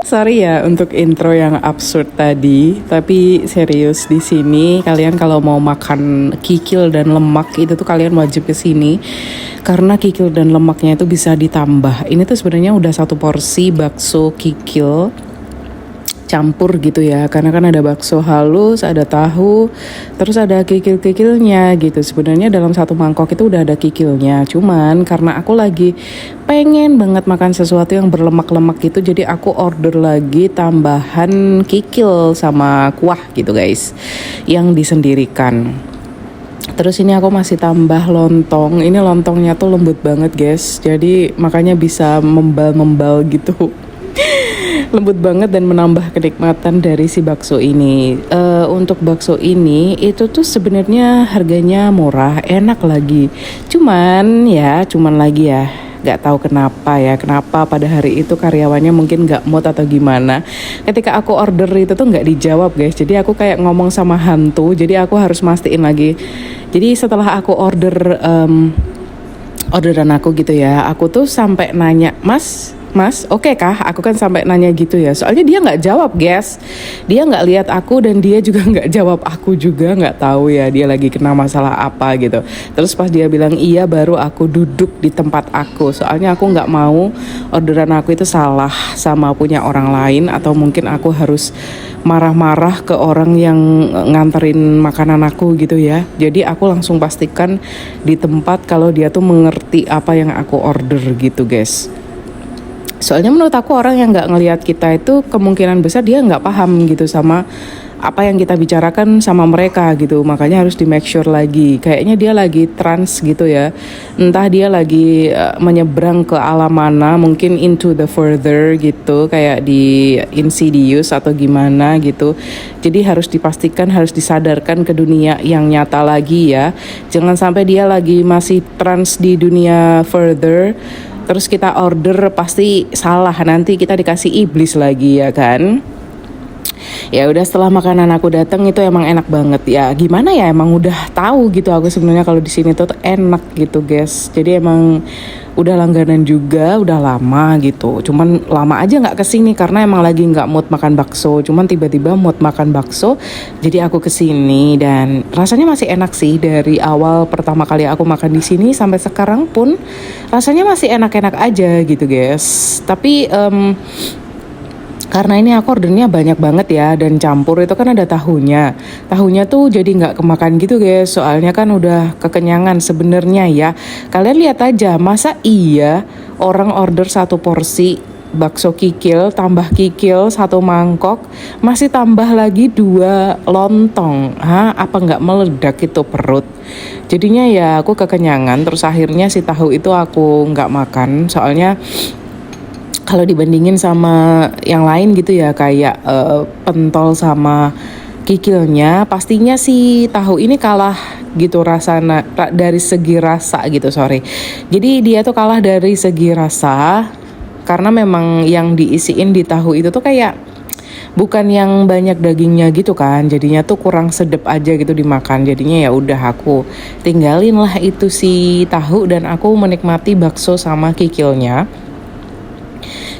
Sorry ya untuk intro yang absurd tadi, tapi serius di sini kalian kalau mau makan kikil dan lemak itu tuh kalian wajib ke sini karena kikil dan lemaknya itu bisa ditambah. Ini tuh sebenarnya udah satu porsi bakso kikil campur gitu ya, karena kan ada bakso halus, ada tahu, terus ada kikil-kikilnya gitu. Sebenarnya dalam satu mangkok itu udah ada kikilnya, cuman karena aku lagi pengen banget makan sesuatu yang berlemak-lemak gitu, jadi aku order lagi tambahan kikil sama kuah gitu guys, yang disendirikan. Terus ini aku masih tambah lontong. Ini lontongnya tuh lembut banget guys, jadi makanya bisa membal-membal gitu. Lembut banget dan menambah kenikmatan dari si bakso ini. Untuk bakso ini itu tuh sebenarnya harganya murah, enak lagi. Cuman lagi ya, nggak tahu kenapa pada hari itu karyawannya mungkin nggak mood atau gimana. Ketika aku order itu tuh nggak dijawab guys. Jadi aku kayak ngomong sama hantu. Jadi aku harus mastiin lagi. Jadi setelah aku orderan aku gitu ya, aku tuh sampai nanya, Mas, oke kah? Aku kan sampai nanya gitu ya. Soalnya dia nggak jawab, guys. Dia nggak lihat aku dan dia juga nggak jawab aku juga. Nggak tahu ya dia lagi kena masalah apa gitu. Terus pas dia bilang iya, baru aku duduk di tempat aku. Soalnya aku nggak mau orderan aku itu salah sama punya orang lain, atau mungkin aku harus marah-marah ke orang yang nganterin makanan aku gitu ya. Jadi aku langsung pastikan di tempat kalau dia tuh mengerti apa yang aku order gitu, guys. Soalnya menurut aku orang yang nggak ngelihat kita itu kemungkinan besar dia nggak paham gitu sama apa yang kita bicarakan sama mereka gitu. Makanya harus di make sure lagi. Kayaknya dia lagi trans gitu ya. Entah dia lagi menyeberang ke alam mana, mungkin into the further gitu, kayak di Insidious atau gimana gitu. Jadi harus dipastikan, harus disadarkan ke dunia yang nyata lagi ya. Jangan sampai dia lagi masih trans di dunia further, terus kita order pasti salah, nanti kita dikasih iblis lagi ya kan. Ya udah, setelah makanan aku datang itu emang enak banget ya. Gimana ya, emang udah tahu gitu aku sebenarnya kalau di sini tuh enak gitu guys. Jadi emang udah langganan juga, udah lama gitu. Cuman lama aja nggak kesini karena emang lagi nggak mood makan bakso. Cuman tiba-tiba mood makan bakso, jadi aku kesini dan rasanya masih enak sih. Dari awal pertama kali aku makan di sini sampai sekarang pun rasanya masih enak-enak aja gitu guys. Tapi karena ini aku ordernya banyak banget ya, dan campur itu kan ada tahunya. Tahunya tuh jadi nggak kemakan gitu guys, soalnya kan udah kekenyangan sebenarnya ya. Kalian lihat aja, masa iya orang order satu porsi bakso kikil, tambah kikil satu mangkok, masih tambah lagi 2 lontong. Apa nggak meledak itu perut? Jadinya ya aku kekenyangan, terus akhirnya si tahu itu aku nggak makan, soalnya kalau dibandingin sama yang lain gitu ya, kayak pentol sama kikilnya, pastinya sih tahu ini kalah gitu dari segi rasa gitu, sorry. Jadi dia tuh kalah dari segi rasa karena memang yang diisiin di tahu itu tuh kayak bukan yang banyak dagingnya gitu kan, jadinya tuh kurang sedep aja gitu dimakan. Jadinya ya udah aku tinggalin lah itu si tahu dan aku menikmati bakso sama kikilnya.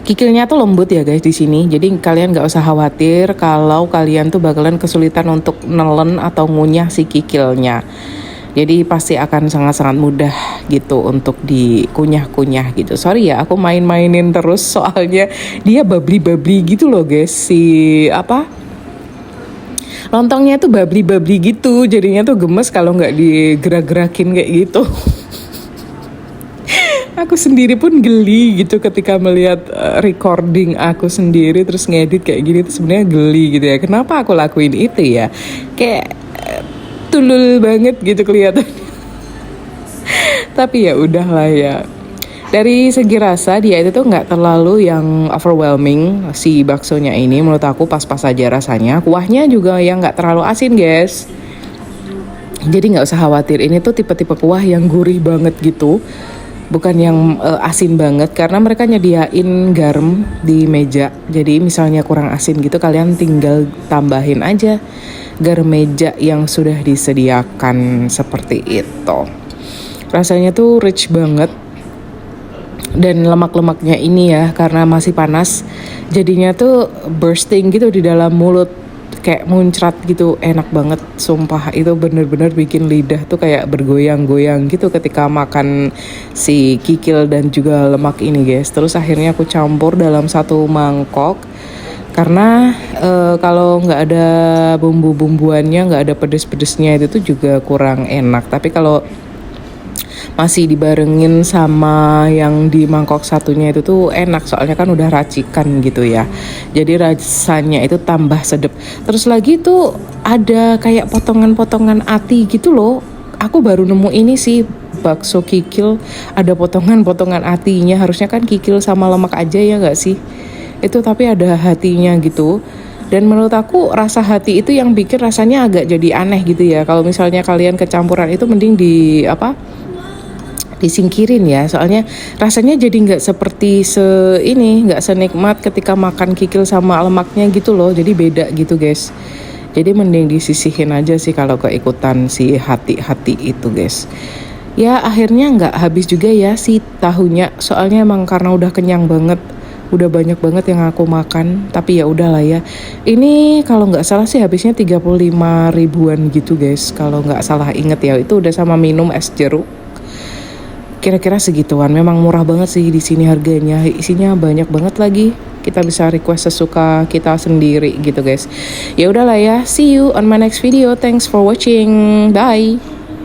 Kikilnya tuh lembut ya guys di sini. Jadi kalian nggak usah khawatir kalau kalian tuh bakalan kesulitan untuk nelen atau ngunyah si kikilnya. Jadi pasti akan sangat-sangat mudah gitu untuk dikunyah-kunyah gitu. Sorry ya aku main-mainin terus soalnya dia babli-babli gitu loh guys. Lontongnya tuh babli-babli gitu. Jadinya tuh gemes kalau nggak digerak-gerakin kayak gitu. Aku sendiri pun geli gitu ketika melihat recording aku sendiri terus ngedit kayak gini tuh sebenarnya geli gitu ya. Kenapa aku lakuin itu ya? Kayak tulul banget gitu kelihatannya. Tapi ya udahlah ya. Dari segi rasa dia itu tuh nggak terlalu yang overwhelming si baksonya ini. Menurut aku pas-pas aja rasanya. Kuahnya juga yang nggak terlalu asin guys. Jadi nggak usah khawatir. Ini tuh tipe-tipe kuah yang gurih banget gitu. Bukan yang asin banget, karena mereka nyediain garam di meja. Jadi misalnya kurang asin gitu, kalian tinggal tambahin aja garam meja yang sudah disediakan seperti itu. Rasanya tuh rich banget. Dan lemak-lemaknya ini ya karena masih panas jadinya tuh bursting gitu di dalam mulut, kayak muncrat gitu, enak banget sumpah. Itu bener-bener bikin lidah tuh kayak bergoyang-goyang gitu ketika makan si kikil dan juga lemak ini guys. Terus akhirnya aku campur dalam satu mangkok karena kalau nggak ada bumbu-bumbuannya, nggak ada pedes-pedesnya, itu tuh juga kurang enak. Tapi kalau masih dibarengin sama yang di mangkok satunya itu tuh enak, soalnya kan udah racikan gitu ya, jadi rasanya itu tambah sedep. Terus lagi tuh ada kayak potongan-potongan ati gitu loh, aku baru nemu ini sih, bakso kikil ada potongan-potongan atinya. Harusnya kan kikil sama lemak aja ya nggak sih, itu tapi ada hatinya gitu. Dan menurut aku rasa hati itu yang bikin rasanya agak jadi aneh gitu ya. Kalau misalnya kalian kecampuran itu mending di apa, disingkirin ya, soalnya rasanya jadi nggak seperti nggak senikmat ketika makan kikil sama lemaknya gitu loh, jadi beda gitu guys. Jadi mending disisihin aja sih kalau keikutan si hati-hati itu guys. Ya akhirnya nggak habis juga ya si tahunya, soalnya emang karena udah kenyang banget, udah banyak banget yang aku makan. Tapi ya udahlah ya, ini kalau nggak salah sih habisnya 35 ribuan gitu guys, kalau nggak salah inget ya. Itu udah sama minum es jeruk, kira-kira segituan. Memang murah banget sih di sini harganya, isinya banyak banget lagi. Kita bisa request sesuka kita sendiri gitu guys. Ya udahlah ya, see you on my next video. Thanks for watching. Bye.